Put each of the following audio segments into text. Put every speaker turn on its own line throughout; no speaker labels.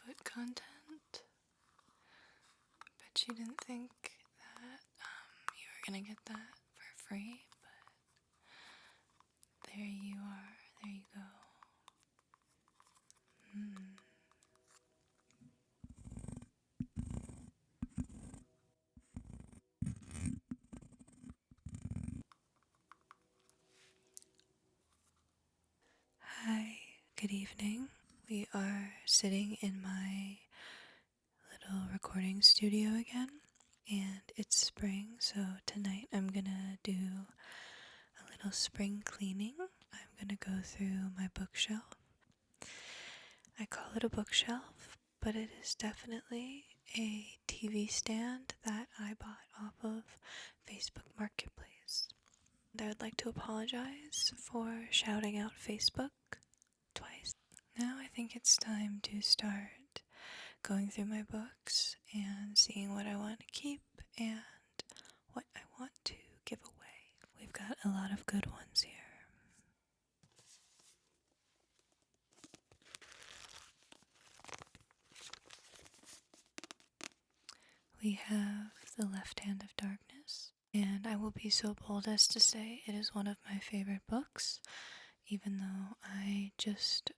input content. Bet you didn't think that you were gonna get that for free, but there you are. There you go. Hi, good evening. We are sitting in my little recording studio again, and it's spring, so tonight I'm gonna do a little spring cleaning. I'm gonna go through my bookshelf. I call it a bookshelf, but it is definitely a TV stand that I bought off of Facebook Marketplace. And I would like to apologize for shouting out Facebook twice. Now I think it's time to start going through my books and seeing what I want to keep and what I want to give away. We've got a lot of good ones here. We have The Left Hand of Darkness, and I will be so bold as to say it is one of my favorite books, even though I just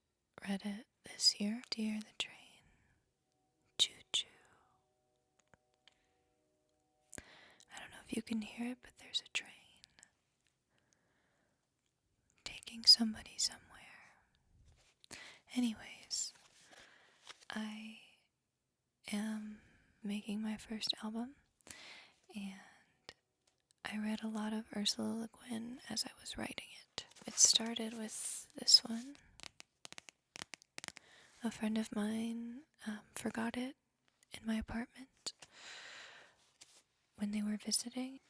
read it this year. Dear the Train, Choo Choo. I don't know if you can hear it, but there's a train taking somebody somewhere. Anyways, I am making my first album, and I read a lot of Ursula Le Guin as I was writing it. It started with this one. A friend of mine forgot it in my apartment when they were visiting.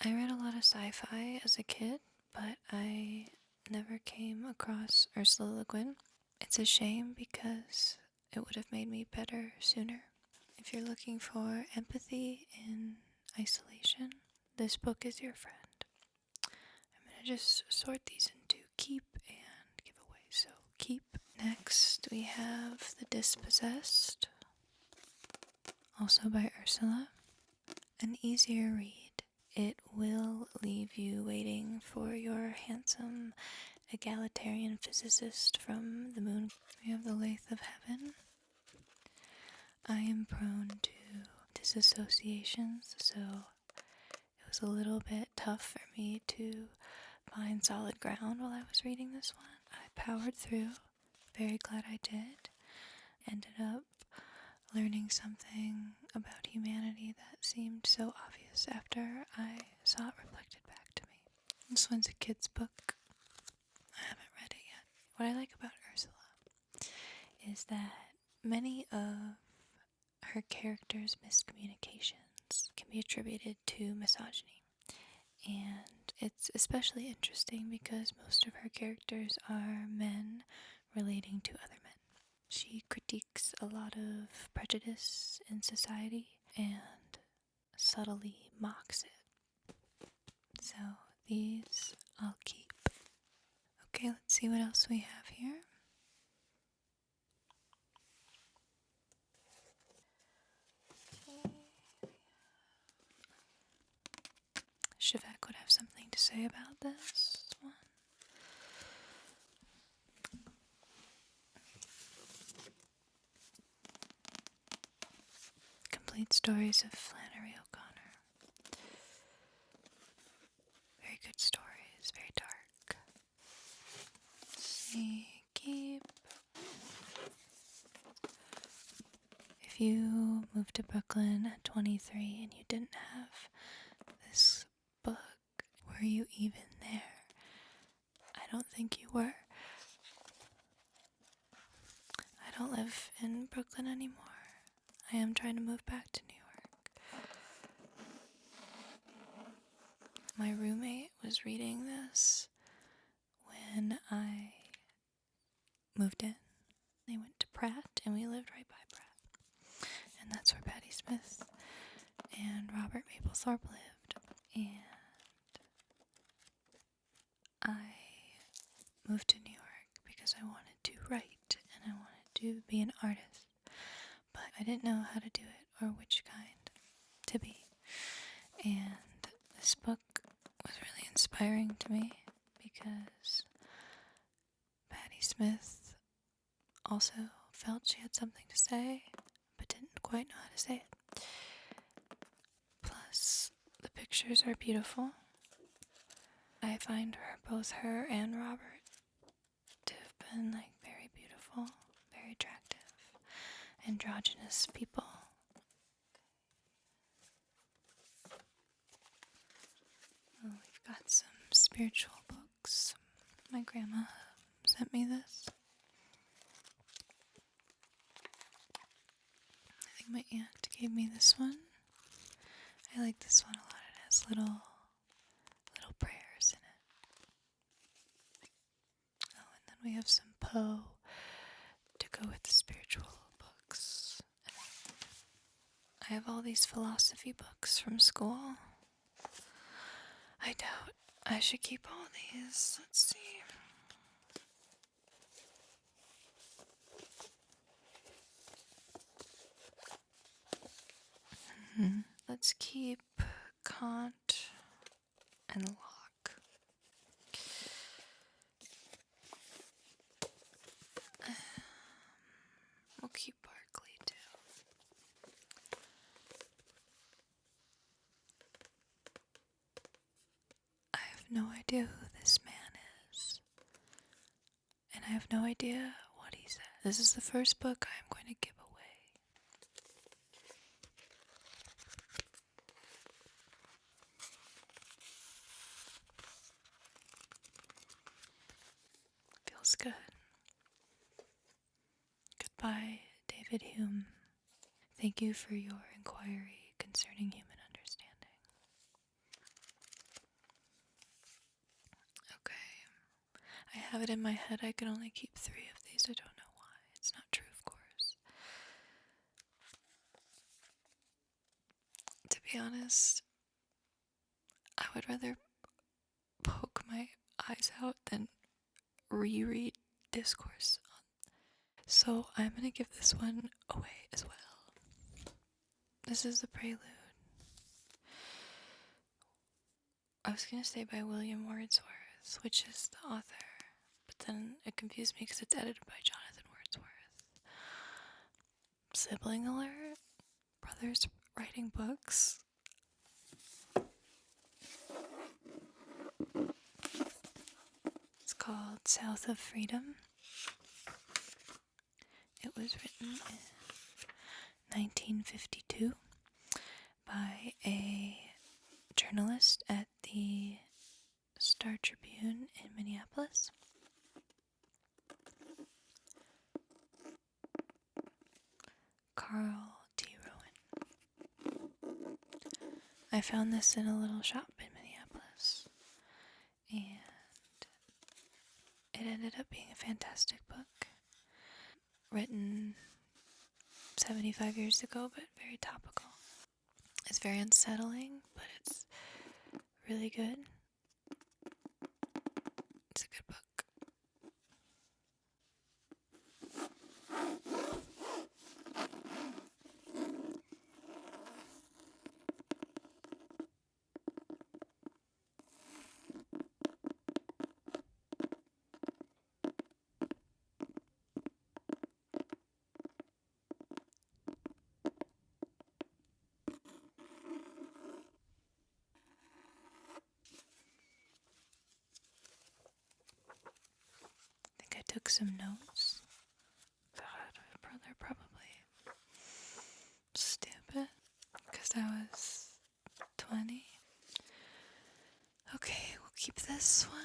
I read a lot of sci-fi as a kid, but I never came across Ursula Le Guin. It's a shame because it would have made me better sooner. If you're looking for empathy in isolation, this book is your friend. I'm going to just sort these into keep and give away. So keep. Next we have The Dispossessed, also by Ursula. An easier read. It will leave you waiting for your handsome egalitarian physicist from the moon. We have The Lathe of Heaven. I am prone to disassociations, so it was a little bit tough for me to find solid ground while I was reading this one. I powered through, very glad I did. Ended up learning something about humanity that seemed so obvious after I saw it reflected back to me. This one's a kid's book. I haven't read it yet. What I like about Ursula is that many of her characters' miscommunications can be attributed to misogyny. And it's especially interesting because most of her characters are men relating to other men. She critiques a lot of prejudice in society and subtly mocks it. So these I'll keep. Okay, let's see what else we have here. Shivak would have something to say about this one. Complete Stories of Flannery O'Connor. Very good stories, very dark. Let's see, keep. If you moved to Brooklyn at 23 and you didn't have this book, were you even there? I don't think you were. I don't live in Brooklyn anymore. I am trying to move back to New York. My roommate was reading this when I moved in. They went to Pratt, and we lived right by Pratt. And that's where Patti Smith and Robert Mapplethorpe lived. And I moved to New York because I wanted to write, and to be an artist, but I didn't know how to do it or which kind to be. And this book was really inspiring to me because Patti Smith also felt she had something to say, but didn't quite know how to say it. Plus, the pictures are beautiful. I find both her and Robert to have been very beautiful, very attractive, androgynous people. Oh, we've got some spiritual books. My grandma sent me this. I think my aunt gave me this one. I like this one a lot. It has little prayers in it. Oh, and then we have some Poe to go with the spiritual books. I have all these philosophy books from school. I doubt I should keep all these. Let's see. Let's keep Kant and Locke. We'll keep Berkeley too. I have no idea who this man is. And I have no idea what he said. This is the first book I am going to give away. Feels good. Goodbye, David Hume. Thank you for your inquiry concerning human understanding. Okay. I have it in my head I can only keep 3 of these. I don't know why. It's not true, of course. To be honest, I would rather poke my eyes out than reread discourse. So I'm going to give this one away as well. This is the prelude. I was going to say by William Wordsworth, which is the author, but then it confused me because it's edited by Jonathan Wordsworth. Sibling alert? Brothers writing books? It's called South of Freedom. It was written in 1952 by a journalist at the Star Tribune in Minneapolis. Carl T. Rowan. I found this in a little shop in Minneapolis, and it ended up being a fantastic book. Written 75 years ago, but very topical. It's very unsettling, but it's really good. It's a good book. I took some notes. God, they're probably stupid because I was 20. Okay, we'll keep this one.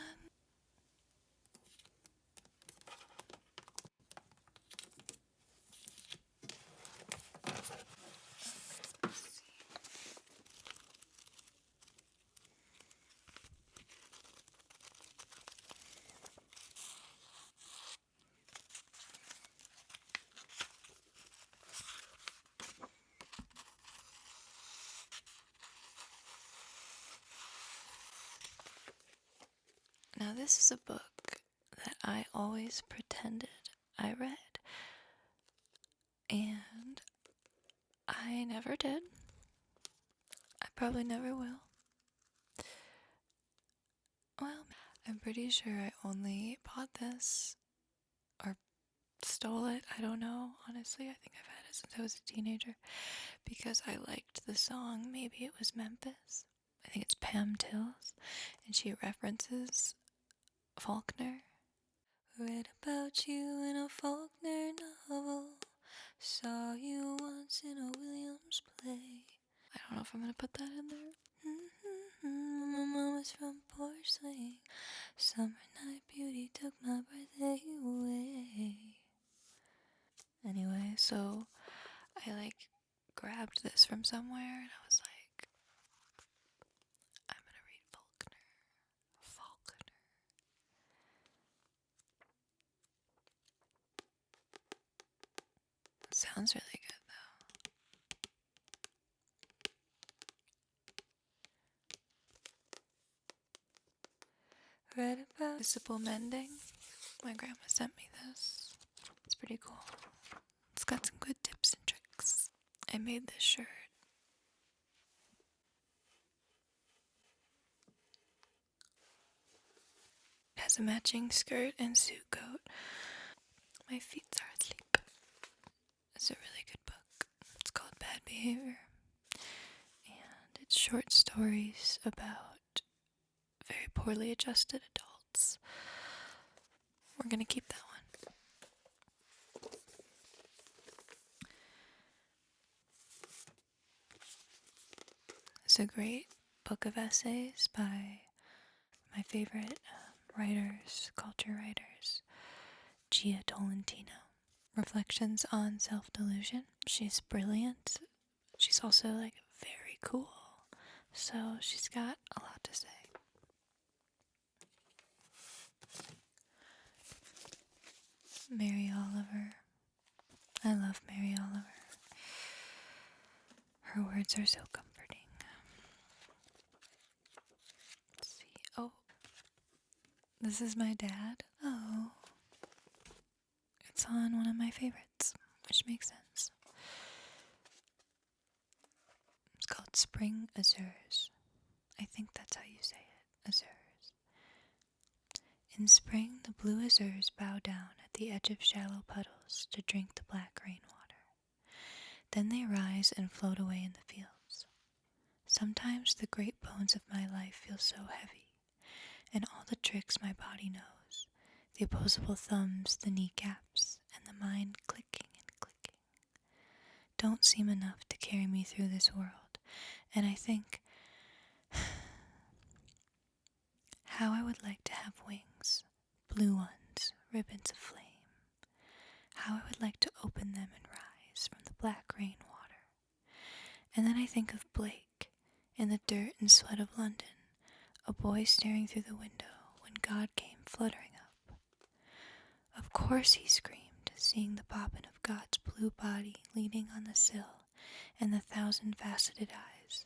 Now this is a book that I always pretended I read, And I never did. I probably never will. Well, I'm pretty sure I only bought this or stole it. I don't know. Honestly, I think I've had it since I was a teenager because I liked the song. Maybe it was Memphis. I think it's Pam Tills, and she references Faulkner. Read about you in a Faulkner novel. Saw you once in a Williams play. I don't know if I'm gonna put that in there. My mama's from porcelain. Summer night beauty took my birthday away. Anyway, so I grabbed this from somewhere and I was like, I'm gonna read Faulkner. Faulkner. It sounds really good though. Read about visible mending. My grandma sent me this. It's pretty cool. It's got some good tips and tricks. I made this shirt. It has a matching skirt and suit coat. My feet are asleep. It's a really good book. It's called Bad Behavior. And it's short stories about very poorly adjusted adults. We're gonna keep that one. It's a great book of essays by my favorite writers, culture writers, Gia Tolentino. Reflections on self-delusion. She's brilliant. She's also very cool. So she's got a lot to say. Mary Oliver. I love Mary Oliver. Her words are so comforting. Let's see. Oh, this is my dad. Oh. It's on one of my favorites, which makes sense. It's called Spring Azures. I think that's how you say it, azures. In spring, the blue azures bow down at the edge of shallow puddles to drink the black rainwater. Then they rise and float away in the fields. Sometimes the great bones of my life feel so heavy, and all the tricks my body knows, the opposable thumbs, the kneecaps, and the mind clicking and clicking, don't seem enough to carry me through this world, and I think how I would like to have wings, blue ones, ribbons of flame, how I would like to open them and rise from the black rain water. And then I think of Blake in the dirt and sweat of London, a boy staring through the window when God came fluttering up. Of course he screamed, seeing the bobbin of God's blue body leaning on the sill and the thousand-faceted eyes.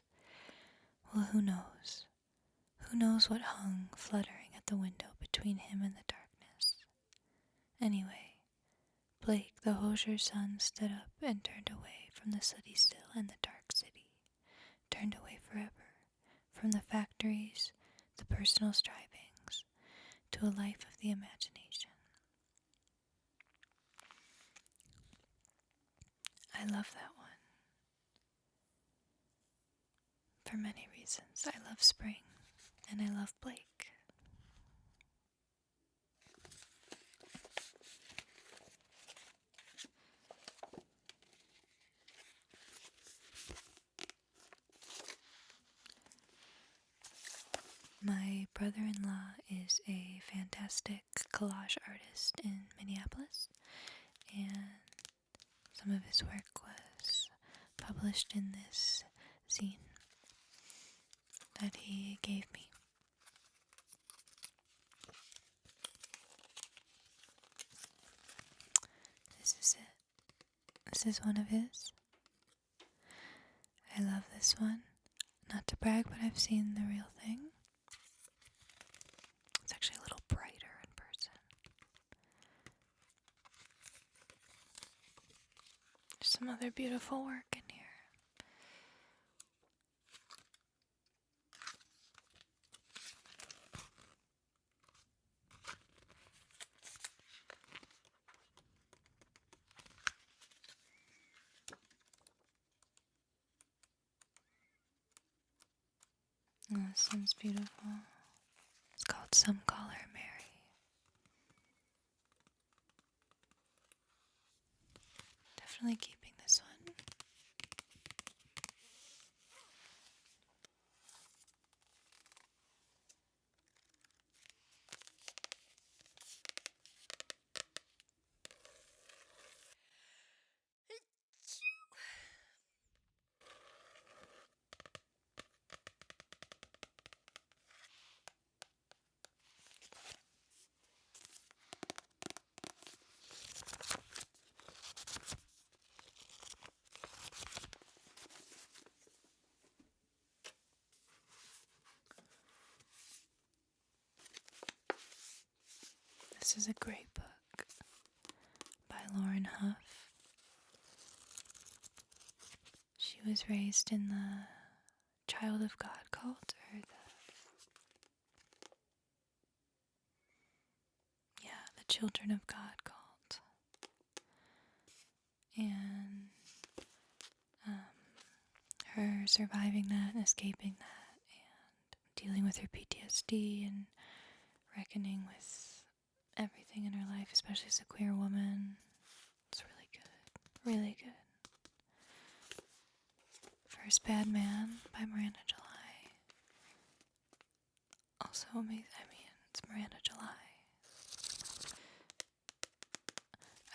Well, who knows? Who knows what hung fluttering at the window between him and the darkness? Anyway, Blake, the hosier's son, stood up and turned away from the sooty still and the dark city, turned away forever from the factories, the personal strivings, to a life of the imagination. I love that one. For many reasons. I love spring, and I love Blake. My brother-in-law is a fantastic collage artist in Minneapolis, and some of his work was published in this zine that he gave me. This is it. This is one of his. I love this one. Not to brag, but I've seen the real thing. It's actually a little brighter in person. some other beautiful work in here. Oh, this one's beautiful. It's called Some Call Her Mary. Definitely keeping this one. This is a great book by Lauren Huff. She was raised in the Child of God cult, or the Children of God cult. And her surviving that and escaping that and dealing with her PTSD and reckoning with everything in her life, especially as a queer woman. It's really good. Really good. First Bad Man by Miranda July. Also amazing. It's Miranda July.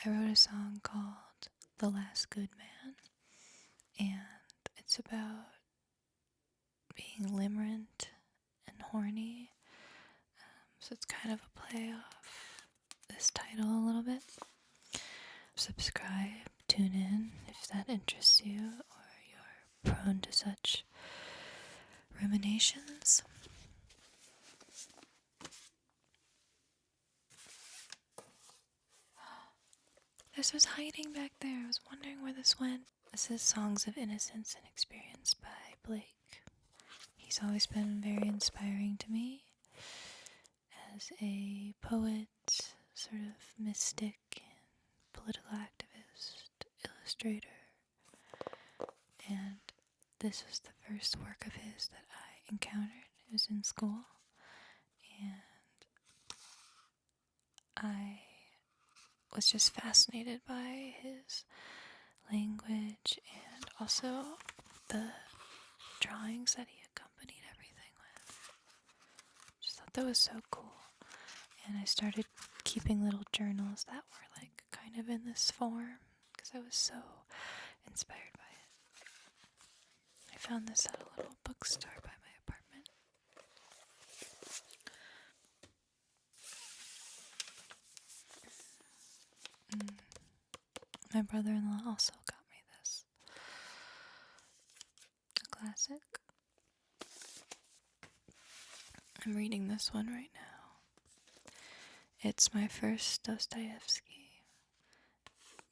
I wrote a song called The Last Good Man, and it's about being limerent and horny. So it's kind of a play off this title a little bit. Subscribe, tune in if that interests you or you're prone to such ruminations. This was hiding back there. I was wondering where this went. This is Songs of Innocence and Experience by Blake. He's always been very inspiring to me as a poet, sort of mystic, and political activist, illustrator. And this was the first work of his that I encountered. It was in school. And I was just fascinated by his language and also the drawings that he accompanied everything with. Just thought that was so cool. And I started keeping little journals that were like kind of in this form because I was so inspired by it. I found this at a little bookstore by my apartment. My brother-in-law also got me this. A classic. I'm reading this one right now. It's my first Dostoevsky.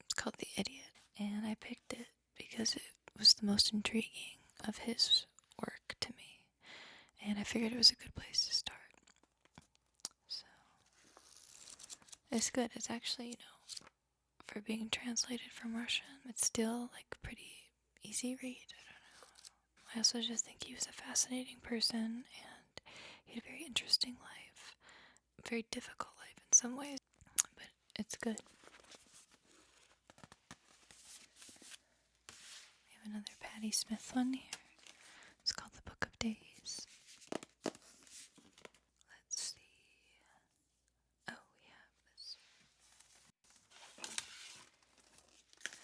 It's called The Idiot, and I picked it because it was the most intriguing of his work to me, and I figured it was a good place to start. So, it's good. It's actually, for being translated from Russian, it's still like a pretty easy read. I don't know. I also just think he was a fascinating person, and he had a very interesting life. A very difficult life in some ways, but it's good. We have another Patti Smith one here. It's called The Book of Days. Let's see. Oh, we have this.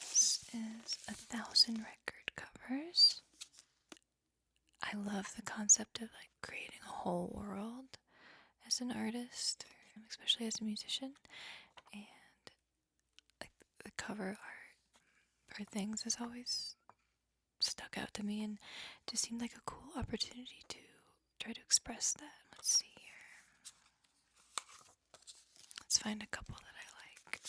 This is 1,000 record covers. I love the concept of like creating a whole world as an artist, or especially as a musician, and like the cover art for things has always stuck out to me and just seemed like a cool opportunity to try to express that. Let's see here. Let's find a couple that I like.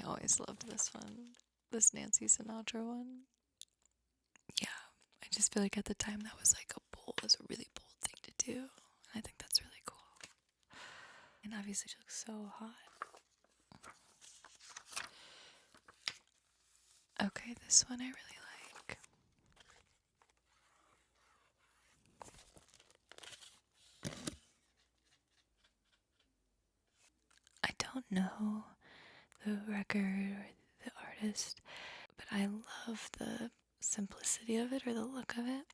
I always loved this one. This Nancy Sinatra one. Yeah, I just feel like at the time that was like it was a really bold thing to do. And I think that's really cool. And obviously she looks so hot. Okay, this one I really like. I don't know the record or the artist, but I love the simplicity of it or the look of it.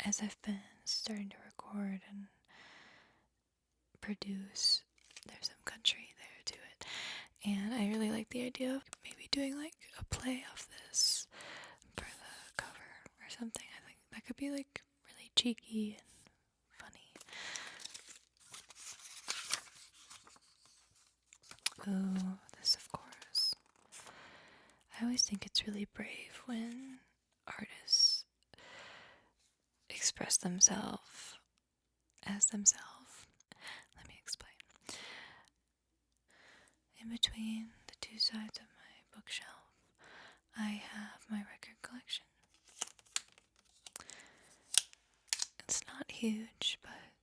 As I've been starting to record and produce, there's some country there to it. And I really like the idea of maybe doing like a play of this for the cover or something. I think that could be like really cheeky and funny. Ooh, this of course. I always think it's really brave when artists express themselves as themselves. Let me explain. In between the two sides of my bookshelf, I have my record collection. It's not huge, but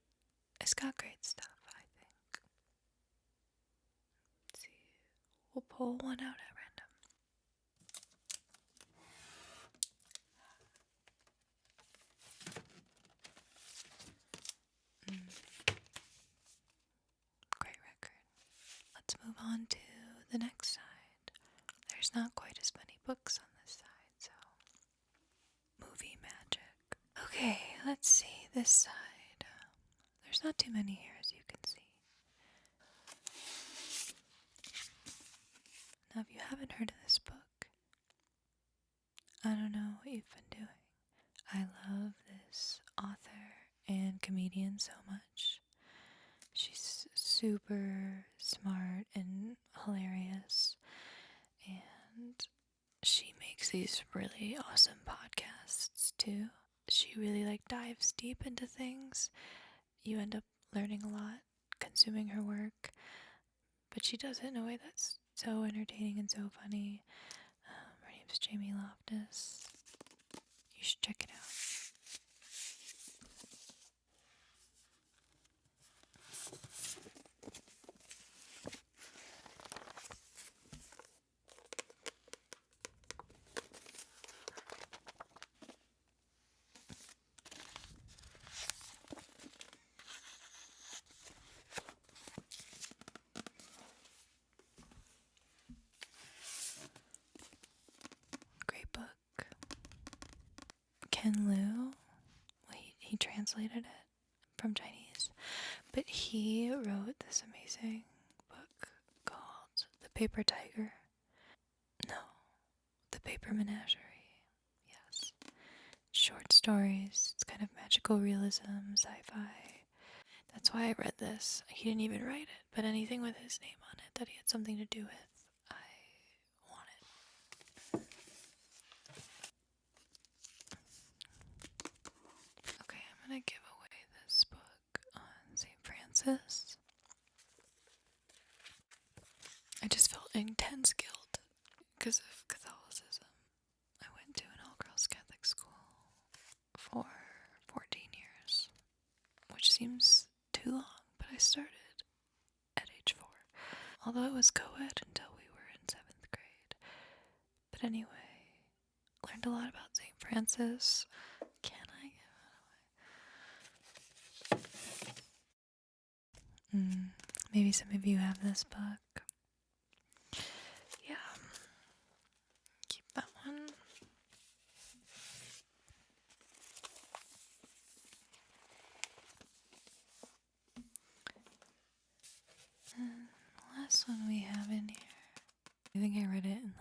it's got great stuff, I think. Let's see. We'll pull one out at random. Great record. Let's move on to the next side. There's not quite as many books on this side, so movie magic. Okay, let's see this side. There's not too many here, as you can see. Now, if you haven't heard of this book, I don't know what you've been doing. I love this author and comedian so much. She's super smart and hilarious, and she makes these really awesome podcasts too. She really dives deep into things. You end up learning a lot, consuming her work, but she does it in a way that's so entertaining and so funny. Her name's Jamie Loftus. You should check it out. Great book. Ken Liu, he translated it from Chinese, but he wrote this amazing book called The Paper Tiger. No, The Paper Menagerie. Yes. Short stories. It's kind of magical realism, sci-fi. That's why I read this. He didn't even write it, but anything with his name on it that he had something to do with, I wanted. Okay, I'm gonna give away this book on St. Francis. I just felt intense guilt because of Catholicism. I went to an all-girls Catholic school for 14 years, which seems too long, but I started at age 4. Although it was co-ed until we were in 7th grade. But anyway, learned a lot about St. Francis. Can I give it away? Maybe some of you have this book. Yeah. Keep that one. And the last one we have in here. I think I read it in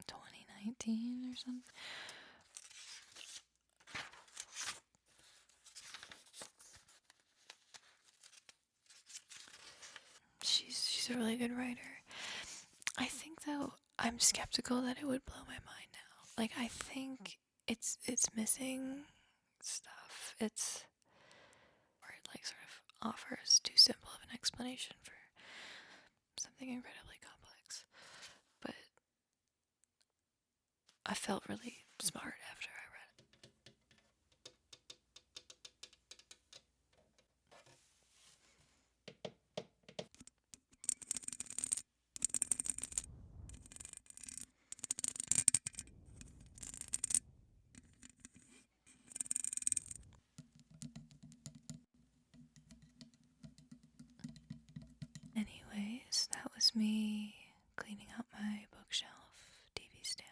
2019 or something. She's a really good writer. I think though I'm skeptical that it would blow my mind now. I think it's missing stuff. Or it sort of offers too simple of an explanation for something nothing incredibly complex. But I felt really smart after I read it. Anyways, that was me cleaning out my bookshelf TV stand.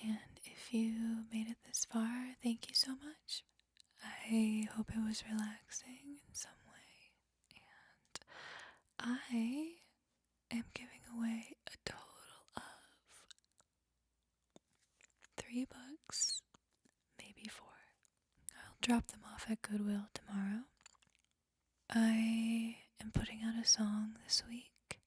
And if you made it this far, thank you so much. I hope it was relaxing in some way. And I am giving away a total of 3 books, maybe 4. I'll drop them off at Goodwill tomorrow. I am putting out a song this week.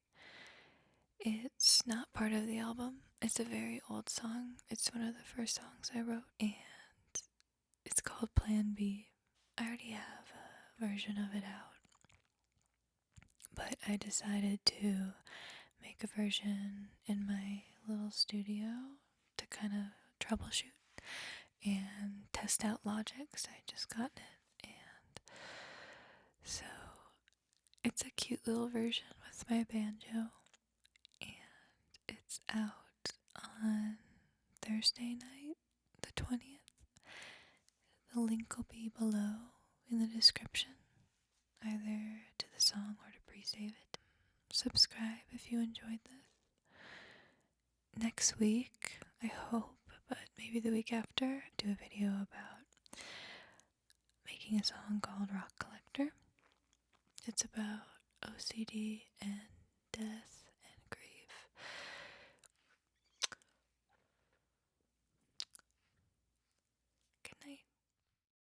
It's not part of the album. It's a very old song. It's one of the first songs I wrote, and it's called Plan B. I already have a version of it out, but I decided to make a version in my little studio to kind of troubleshoot and test out Logic, because I just gotten it, and so it's a cute little version with my banjo, and it's out on Thursday night, the 20th. The link will be below in the description, either to the song or to pre-save it. Subscribe if you enjoyed this. Next week, I hope, but maybe the week after, do a video about making a song called Rock Collector. It's about OCD and